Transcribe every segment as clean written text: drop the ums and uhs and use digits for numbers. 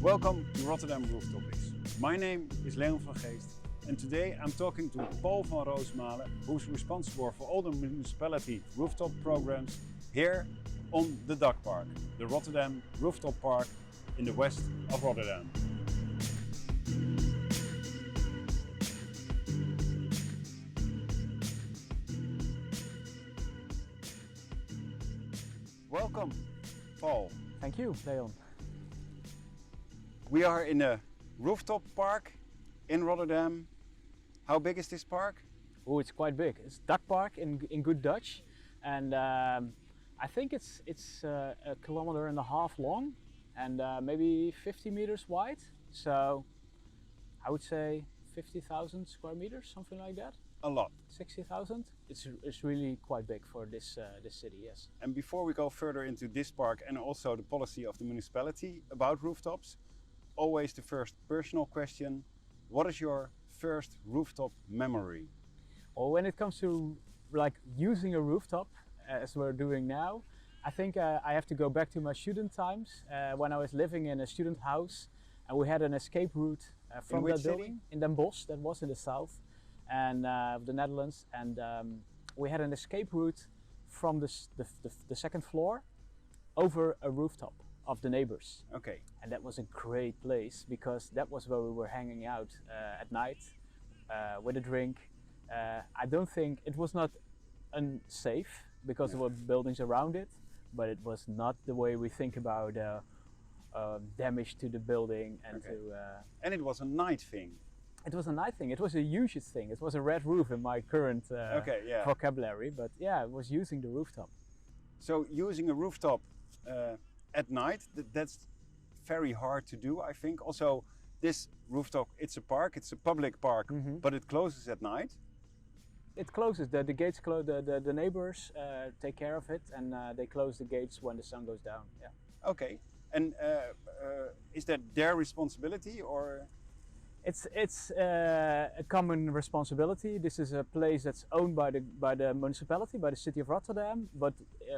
Welcome to Rotterdam Rooftopics. My name is Léon van Geest and today I'm talking to Paul van Roosmalen, who's responsible for all the municipality rooftop programs here on the Dakpark, the Rotterdam Rooftop Park in the west of Rotterdam. Welcome, Paul. Thank you, Léon. We are in a rooftop park in Rotterdam. How big is this park? Oh, it's quite big. It's Dakpark in good Dutch, and I think it's a kilometer and a half long and maybe 50 meters wide. So I would say 50,000 square meters, something like that. A lot. 60,000. It's really quite big for this city, yes. And before we go further into this park and also the policy of the municipality about rooftops, always the first personal question: what is your first rooftop memory? Well, when it comes to like using a rooftop, as we're doing now, I think I have to go back to my student times when I was living in a student house, and we had an escape route from that building in Den Bosch, that was in the south and of the Netherlands, and we had an escape route from the second floor over a rooftop of the neighbors. Okay. And that was a great place because that was where we were hanging out at night with a drink. I don't think it was not unsafe because there were buildings around it, but it was not the way we think about damage to the building and and it was a night thing. It was a night thing. It was a usage thing. It was a red roof in my current vocabulary, but yeah, it was using the rooftop. So using a rooftop at night, that's very hard to do, I think. Also, this rooftop, it's a park, it's a public park, but it closes at night. It closes, the gates close, the neighbors take care of it, and they close the gates when the sun goes down. Yeah. Okay, and is that their responsibility or? It's a common responsibility. This is a place that's owned by the municipality, by the City of Rotterdam, but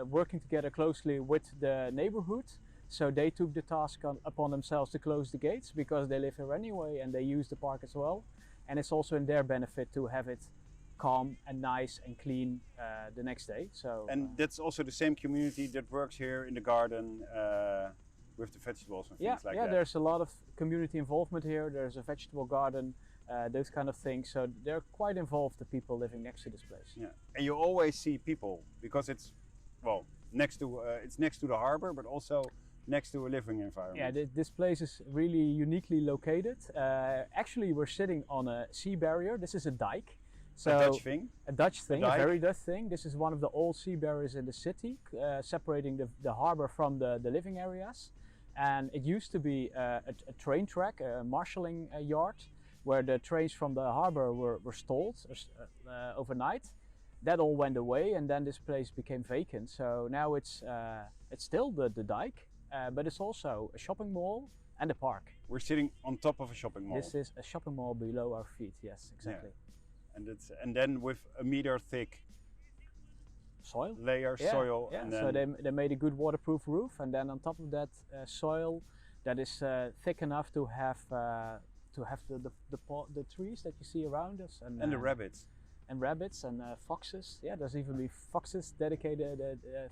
working together closely with the neighborhood. So they took the task upon themselves to close the gates because they live here anyway and they use the park as well. And it's also in their benefit to have it calm and nice and clean the next day. So and that's also the same community that works here in the garden with the vegetables and things like that. Yeah, there's a lot of community involvement here. There's a vegetable garden, those kind of things. So they're quite involved, the people living next to this place. Yeah, and you always see people because it's next to the harbor, but also next to a living environment. Yeah, this place is really uniquely located. Actually, we're sitting on a sea barrier. This is a dike. So, a Dutch thing? A Dutch thing, a very Dutch thing. This is one of the old sea barriers in the city, separating the harbor from the living areas. And it used to be a train track, a marshalling yard, where the trains from the harbor were stalled overnight. That all went away, and then this place became vacant. So now it's still the dike, but it's also a shopping mall and a park. We're sitting on top of a shopping mall. This is a shopping mall below our feet. Yes, exactly. Yeah. And then with a meter thick soil. Soil. Yeah. And so they made a good waterproof roof, and then on top of that soil that is thick enough to have the trees that you see around us and the rabbits. And rabbits and foxes. Yeah, there's even foxes dedicated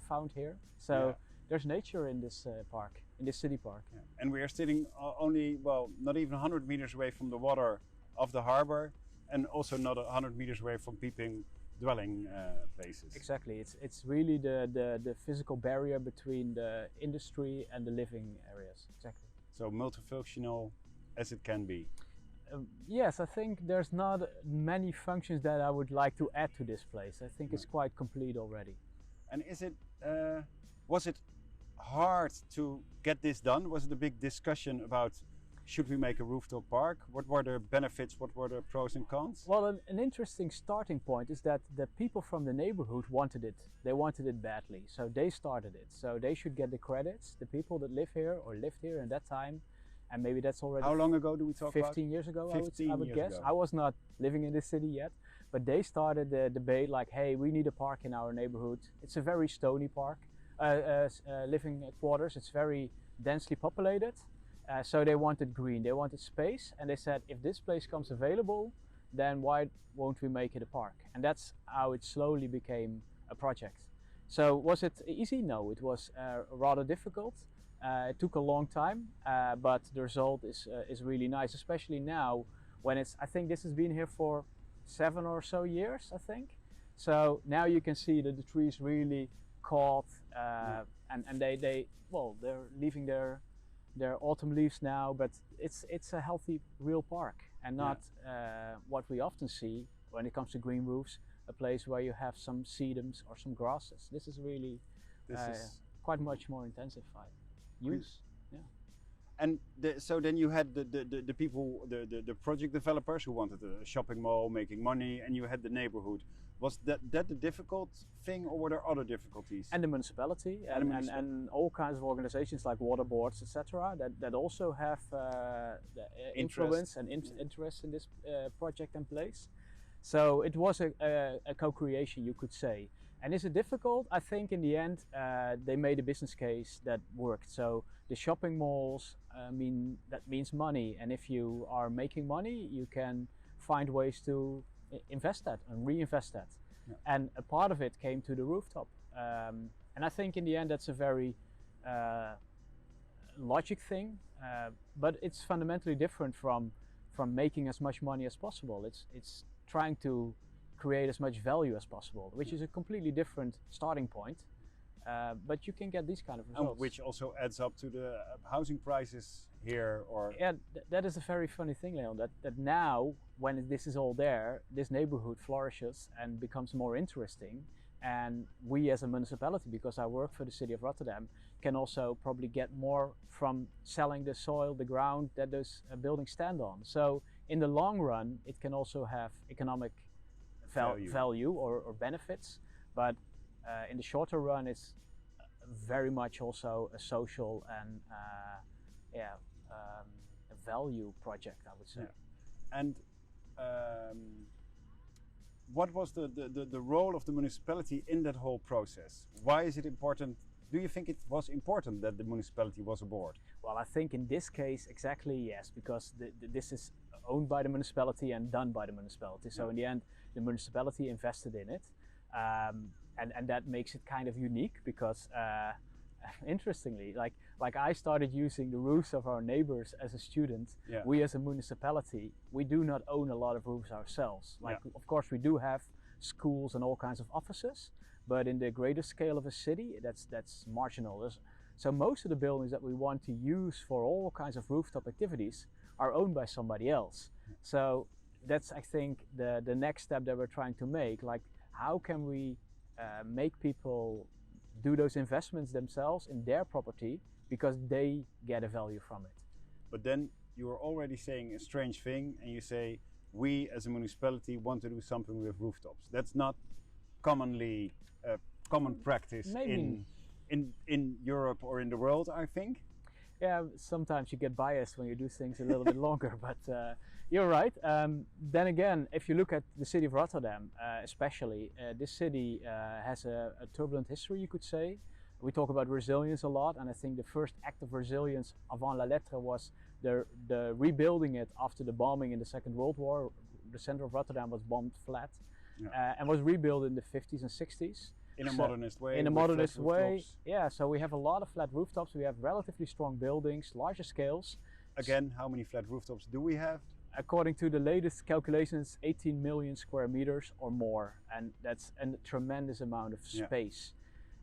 found here. So there's nature in this park, in this city park. Yeah. And we are sitting only, not even 100 meters away from the water of the harbor, and also not 100 meters away from peeping dwelling places. Exactly, it's really the physical barrier between the industry and the living areas. Exactly. So multifunctional as it can be. Yes, I think there's not many functions that I would like to add to this place. I think it's quite complete already. And was it hard to get this done? Was it a big discussion about should we make a rooftop park? What were the benefits? What were the pros and cons? Well, an interesting starting point is that the people from the neighborhood wanted it. They wanted it badly, so they started it. So they should get the credits. The people that live here or lived here at that time, and maybe that's already... How long ago do we talk 15 years ago, 15 I would guess. Ago. I was not living in this city yet, but they started the debate like, hey, we need a park in our neighborhood. It's a very stony park, living quarters. It's very densely populated. So they wanted green, they wanted space, and they said if this place comes available, then why won't we make it a park? And that's how it slowly became a project. So was it easy? No, it was rather difficult. It took a long time, but the result is really nice, especially now when it's, I think this has been here for 7 or so years, I think. So now you can see that the trees really caught, and they're leaving their autumn leaves now, but it's a healthy real park, and not what we often see when it comes to green roofs, a place where you have some sedums or some grasses. This is really quite much more intensified use. Yeah. And so then you had the people, the project developers who wanted a shopping mall, making money, and you had the neighborhood. Was that the difficult thing, or were there other difficulties? And the municipality, and all kinds of organizations like water boards, etc., that also have influence and interest in this project in place. So it was a co-creation, you could say. And is it difficult? I think in the end they made a business case that worked. So the shopping malls, that means money, and if you are making money, you can find ways to invest that and reinvest that. Yeah. And a part of it came to the rooftop. And I think in the end that's a very logic thing, but it's fundamentally different from making as much money as possible. It's trying to create as much value as possible, which is a completely different starting point. But you can get these kind of results. Which also adds up to the housing prices here, or... Yeah, that is a very funny thing, Léon, that now, when this is all there, this neighborhood flourishes and becomes more interesting. And we as a municipality, because I work for the City of Rotterdam, can also probably get more from selling the soil, the ground that those buildings stand on. So in the long run, it can also have economic value or benefits. But in the shorter run, it's very much also a social and a value project, I would say. Yeah. And what was the role of the municipality in that whole process? Why is it important? Do you think it was important that the municipality was aboard? Well, I think in this case, exactly yes, because this is owned by the municipality and done by the municipality. So in the end, the municipality invested in it. And that makes it kind of unique because, interestingly, like I started using the roofs of our neighbors as a student. Yeah. We as a municipality, we do not own a lot of roofs ourselves. Of course, we do have schools and all kinds of offices, but in the greater scale of a city, that's marginal. So most of the buildings that we want to use for all kinds of rooftop activities are owned by somebody else. So that's, I think, the next step that we're trying to make. Like, how can we make people do those investments themselves in their property because they get a value from it. But then you are already saying a strange thing, and you say we as a municipality want to do something with rooftops. That's not commonly common practice in Europe or in the world, I think. Yeah, sometimes you get biased when you do things a little bit longer, but you're right. Then again, if you look at the city of Rotterdam, especially, this city has a turbulent history, you could say. We talk about resilience a lot, and I think the first act of resilience avant la lettre was the rebuilding it after the bombing in the Second World War. The center of Rotterdam was bombed flat, and was rebuilt in the 50s and 60s. In a modernist way? In a modernist way, yeah. So we have a lot of flat rooftops. We have relatively strong buildings, larger scales. Again, how many flat rooftops do we have? According to the latest calculations, 18 million square meters or more. And that's a tremendous amount of space.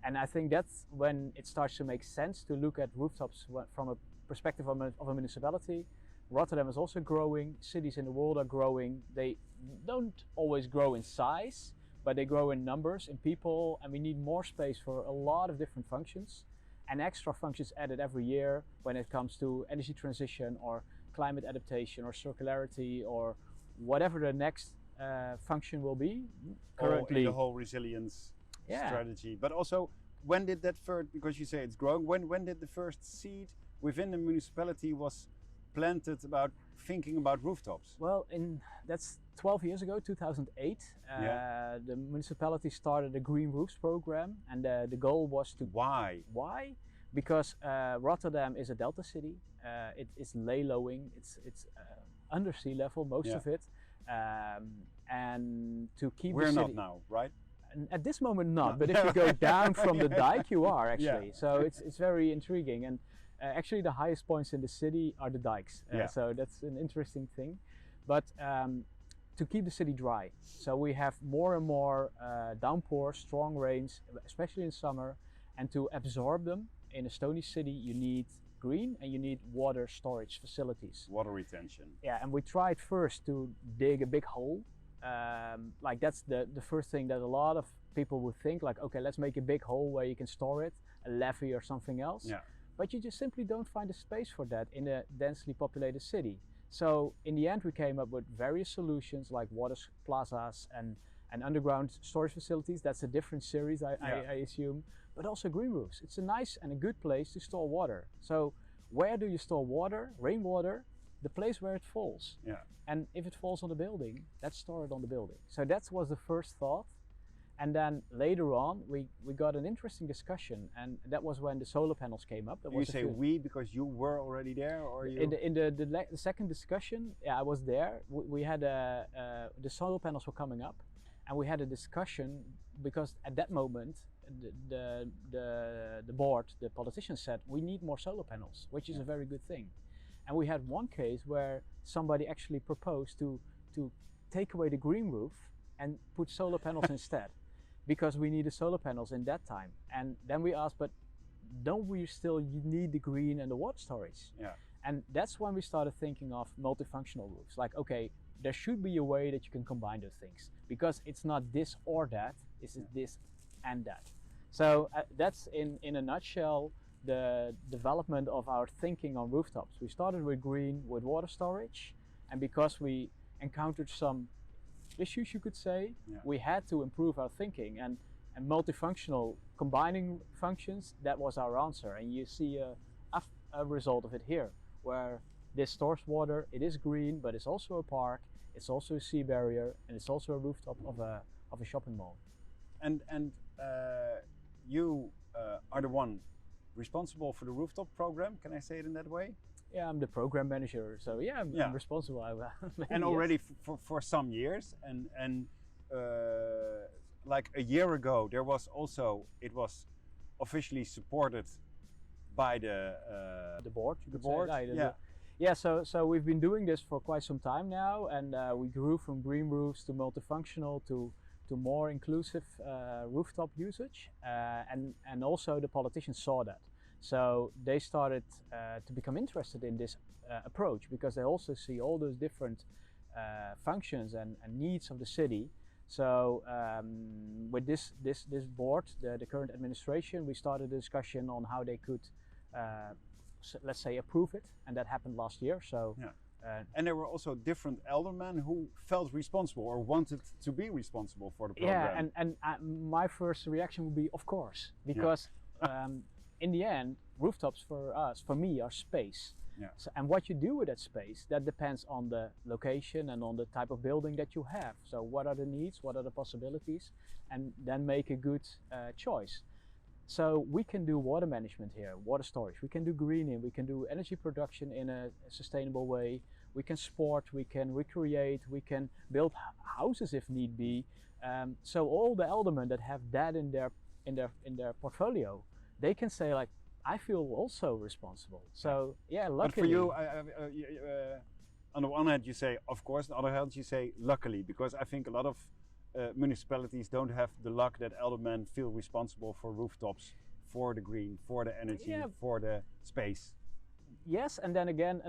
And I think that's when it starts to make sense to look at rooftops from a perspective of a municipality. Rotterdam is also growing. Cities in the world are growing. They don't always grow in size, but they grow in numbers, in people, and we need more space for a lot of different functions, and extra functions added every year when it comes to energy transition or climate adaptation or circularity or whatever the next function will be. Currently, the whole resilience strategy. But also, when did that first, because you say it's growing, when did the first seed within the municipality was planted about thinking about rooftops? Well, that's 12 years ago, 2008. The municipality started a green roofs program, and the goal was to... Why? Why? because Rotterdam is a delta city. It is lay-lowing. It's under sea level, most of it, and to keep we're the city, not now, right? at this moment not, but if you go down from the dike, you are actually. Yeah. So it's very intriguing, and actually the highest points in the city are the dikes. So that's an interesting thing. But to keep the city dry, so we have more and more downpours, strong rains, especially in summer, and to absorb them in a stony city, you need green and you need water storage facilities. Water retention. Yeah, and we tried first to dig a big hole. Like that's the first thing that a lot of people would think, like, okay, let's make a big hole where you can store it, a levee or something else. Yeah. But you just simply don't find a space for that in a densely populated city. So in the end we came up with various solutions like water plazas and underground storage facilities. That's a different series, I assume, but also green roofs. It's a nice and a good place to store water. So where do you store water? Rainwater, the place where it falls. Yeah. And if it falls on the building, let's store it on the building. So that was the first thought. And then later on, we got an interesting discussion, and that was when the solar panels came up. You say we because you were already there, or you? In the second discussion, yeah, I was there. We had the solar panels were coming up, and we had a discussion because at that moment, the board, the politicians said we need more solar panels, which is a very good thing. And we had one case where somebody actually proposed to take away the green roof and put solar panels instead, because we needed solar panels in that time. And then we asked, but don't we still need the green and the water storage? Yeah. And that's when we started thinking of multifunctional roofs. Like, okay, there should be a way that you can combine those things, because it's not this or that, it's this and that. So that's in a nutshell the development of our thinking on rooftops. We started with green, with water storage, and because we encountered some issues, you could say, we had to improve our thinking, and multifunctional combining functions, that was our answer. And you see a result of it here, where this stores water, it is green, but it's also a park, it's also a sea barrier, and it's also a rooftop of a shopping mall. And you are the one responsible for the rooftop program, can I say it in that way? Yeah, I'm the program manager, so yeah, I'm responsible. And already for some years, and like a year ago, it was officially supported by the board. The board, So we've been doing this for quite some time now, and we grew from green roofs to multifunctional to more inclusive rooftop usage, and also the politicians saw that. So they started to become interested in this approach, because they also see all those different functions and needs of the city. So with this board, the current administration, we started a discussion on how they could, let's say, approve it, and that happened last year. So. And there were also different aldermen who felt responsible or wanted to be responsible for the program. Yeah, and my first reaction would be, of course, because in the end, rooftops for me, are space. Yeah. So, and what you do with that space, that depends on the location and on the type of building that you have. So what are the needs, what are the possibilities, and then make a good choice. So we can do water management here, water storage, we can do greening, we can do energy production in a sustainable way, we can sport, we can recreate, we can build houses if need be. So all the aldermen that have that in their portfolio, they can say, like, I feel also responsible. So yeah, luckily. But for you, on the one hand you say, of course, on the other hand you say, luckily, because I think a lot of municipalities don't have the luck that aldermen feel responsible for rooftops, for the green, for the energy, for the space. Yes, and then again,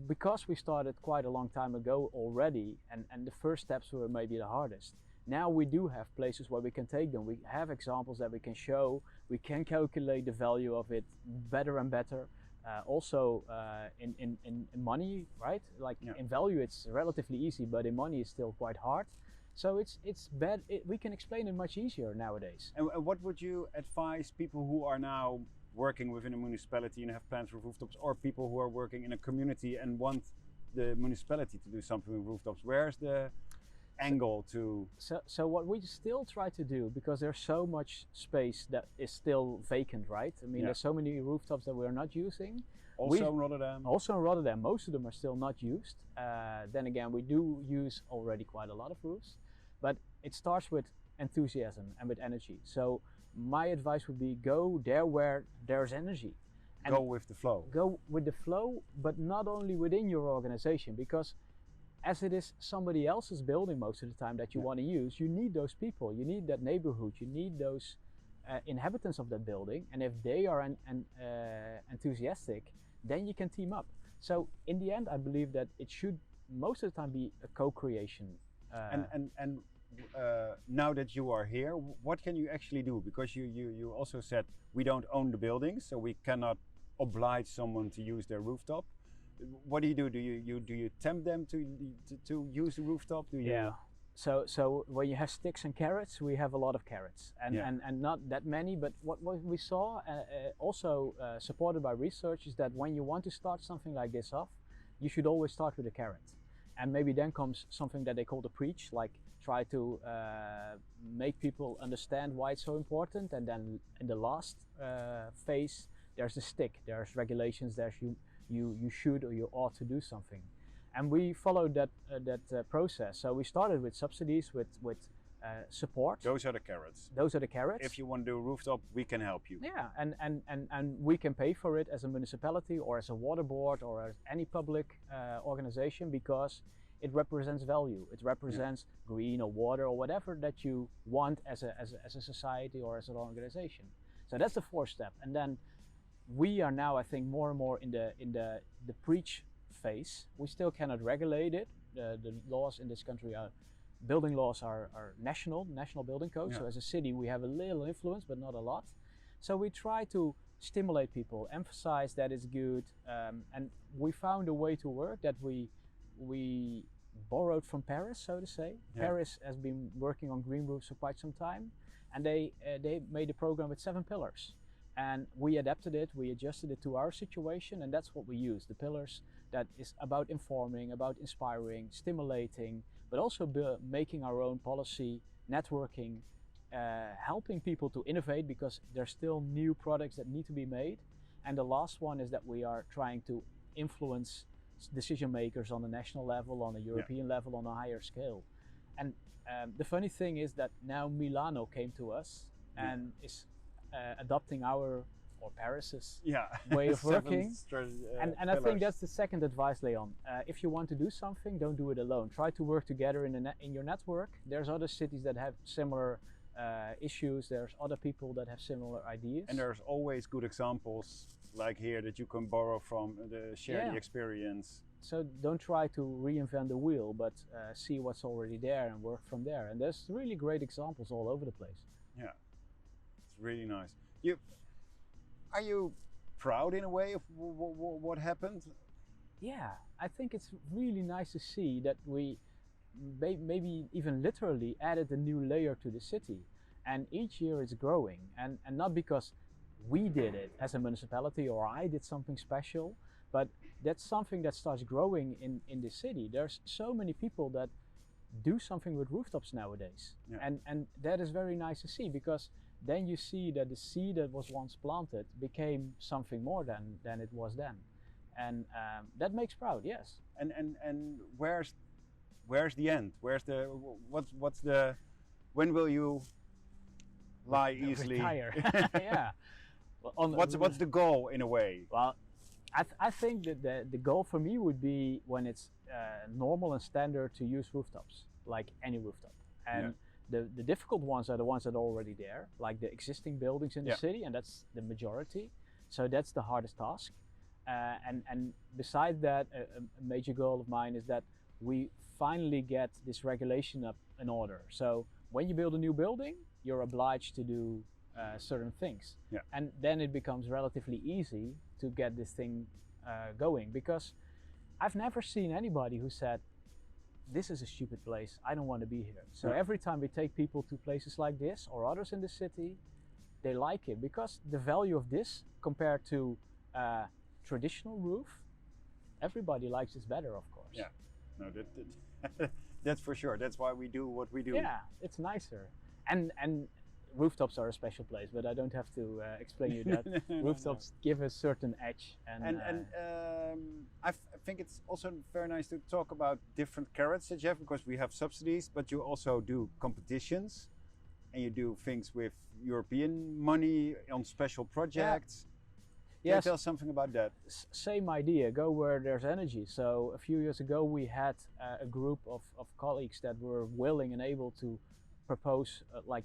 because we started quite a long time ago already, and the first steps were maybe the hardest. Now we do have places where we can take them. We have examples that we can show. We can calculate the value of it better and better. Also in money, right? Like in value, it's relatively easy, but in money, it's still quite hard. So it's bad. We can explain it much easier nowadays. And what would you advise people who are now working within a municipality and have plans for rooftops, or people who are working in a community and want the municipality to do something with rooftops? Where's the angle to. So what we still try to do, because there's so much space that is still vacant, right? I mean, there's so many rooftops that we're not using. Also in Rotterdam. Also in Rotterdam, most of them are still not used. Then again, we do use already quite a lot of roofs, but it starts with enthusiasm and with energy. So my advice would be go there where there's energy. And go with the flow. Go with the flow, but not only within your organization, because as it is somebody else's building most of the time that you want to use, you need those people, you need that neighborhood, you need those inhabitants of that building, and if they are enthusiastic, then you can team up. So in the end, I believe that it should most of the time be a co-creation. And now that you are here, what can you actually do? Because you also said we don't own the buildings, so we cannot oblige someone to use their rooftop. What do? Do you tempt them to use the rooftop? Do you? Yeah. So when you have sticks and carrots, we have a lot of carrots, and not that many. But what we saw, also supported by research, is that when you want to start something like this off, you should always start with a carrot, and maybe then comes something that they call the preach, like try to make people understand why it's so important, and then in the last phase, there's the stick, there's regulations, there's you should or you ought to do something. And we followed that process. So we started with subsidies, with support. Those are the carrots. Those are the carrots. If you want to do a rooftop, we can help you. Yeah, and we can pay for it as a municipality or as a water board or as any public organization, because it represents value. It represents green or water or whatever that you want as a society or as an organization. So that's the fourth step. And then we are now, I think, more and more in the preach phase. We still cannot regulate it. The laws in this country are, building laws are national building codes. So as a city, we have a little influence, but not a lot. So we try to stimulate people, emphasize that it's good, and we found a way to work that we borrowed from Paris, so to say. Paris has been working on green roofs for quite some time, and they made a program with 7 pillars. And we adapted it, we adjusted it to our situation, and that's what we use. The pillars that is about informing, about inspiring, stimulating, but also making our own policy, networking, helping people to innovate, because there's still new products that need to be made. And the last one is that we are trying to influence decision makers on the national level, on the European level, on a higher scale. And the funny thing is that now Milano came to us and is adopting our, or Paris's way of working. And I think that's the second advice, Léon. If you want to do something, don't do it alone. Try to work together in your network. There's other cities that have similar issues. There's other people that have similar ideas. And there's always good examples like here that you can borrow from, share the experience. So don't try to reinvent the wheel, but see what's already there and work from there. And there's really great examples all over the place. Yeah. Really nice. Are you proud in a way of what happened? Yeah, I think it's really nice to see that we maybe even literally added a new layer to the city, and each year it's growing, and not because we did it as a municipality or I did something special, but that's something that starts growing in the city. There's so many people that do something with rooftops nowadays, and that is very nice to see, because then you see that the seed that was once planted became something more than it was then, and that makes proud. Yes. And where's the end? Where's the what's the when will you lie easily? Retire. Yeah. Well, what's the goal in a way? Well, I think that the goal for me would be when it's normal and standard to use rooftops, like any rooftop, and the difficult ones are the ones that are already there, like the existing buildings in the city, and that's the majority. So that's the hardest task. And beside that, a major goal of mine is that we finally get this regulation up in order. So when you build a new building, you're obliged to do certain things. And then it becomes relatively easy to get this thing going, because I've never seen anybody who said, this is a stupid place, I don't want to be here. So every time we take people to places like this or others in the city, they like it, because the value of this compared to traditional roof, everybody likes this better, of course. Yeah, no, That's for sure. That's why we do what we do. Yeah, it's nicer. And rooftops are a special place, but I don't have to explain you that. Rooftops give a certain edge. I think it's also very nice to talk about different carrots that you have, because we have subsidies, but you also do competitions and you do things with European money on special projects. Can you tell something about that? Same idea, go where there's energy. So a few years ago we had a group of colleagues that were willing and able to propose,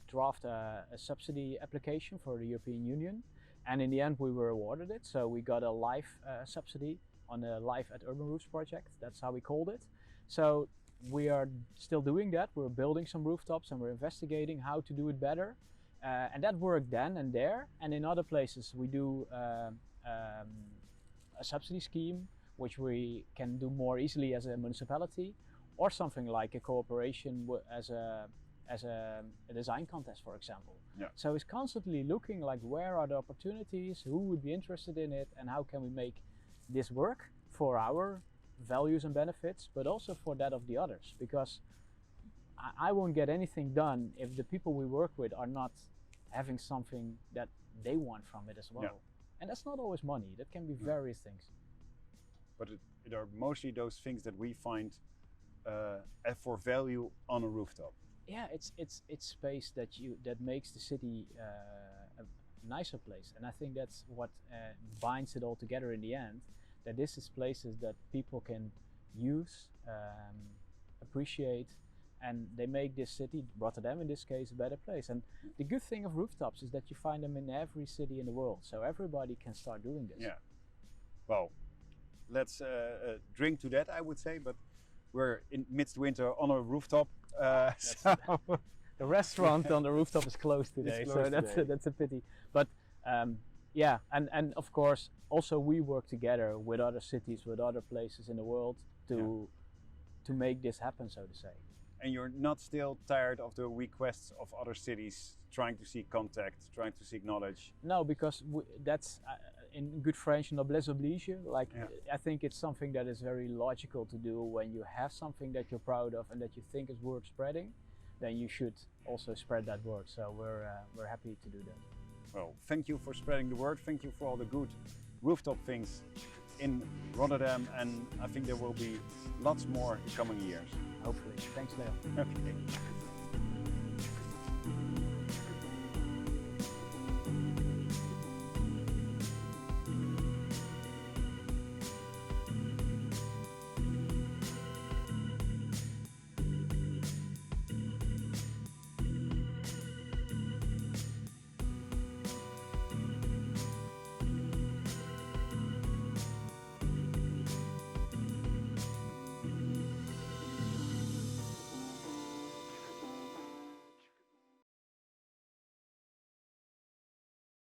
draft a subsidy application for the European Union. And in the end we were awarded it. So we got a live subsidy on the Live at Urban Roofs project. That's how we called it. So we are still doing that. We're building some rooftops and we're investigating how to do it better. And that worked then and there. And in other places we do a subsidy scheme, which we can do more easily as a municipality, or something like a cooperation as a design contest, for example. Yeah. So it's constantly looking like where are the opportunities, who would be interested in it, and how can we make this work for our values and benefits, but also for that of the others. Because I won't get anything done if the people we work with are not having something that they want from it as well. Yeah. And that's not always money, that can be various things. But it are mostly those things that we find for value on a rooftop. Yeah, it's space that makes the city a nicer place, and I think that's what binds it all together in the end. That this is places that people can use, appreciate, and they make this city, Rotterdam in this case, a better place. And the good thing of rooftops is that you find them in every city in the world, so everybody can start doing this. Yeah. Well, let's drink to that, I would say, but we're in midwinter on a rooftop. The restaurant on the rooftop is closed today, that's a pity. But yeah, and of course also we work together with other cities, with other places in the world to make this happen, so to say. And you're not still tired of the requests of other cities trying to seek contact, trying to seek knowledge? No, because that's in good French, noblesse oblige. I think it's something that is very logical to do. When you have something that you're proud of and that you think is worth spreading, then you should also spread that word. So we're happy to do that. Well, thank you for spreading the word. Thank you for all the good rooftop things in Rotterdam, and I think there will be lots more in coming years. Hopefully. Thanks, Léon. Okay.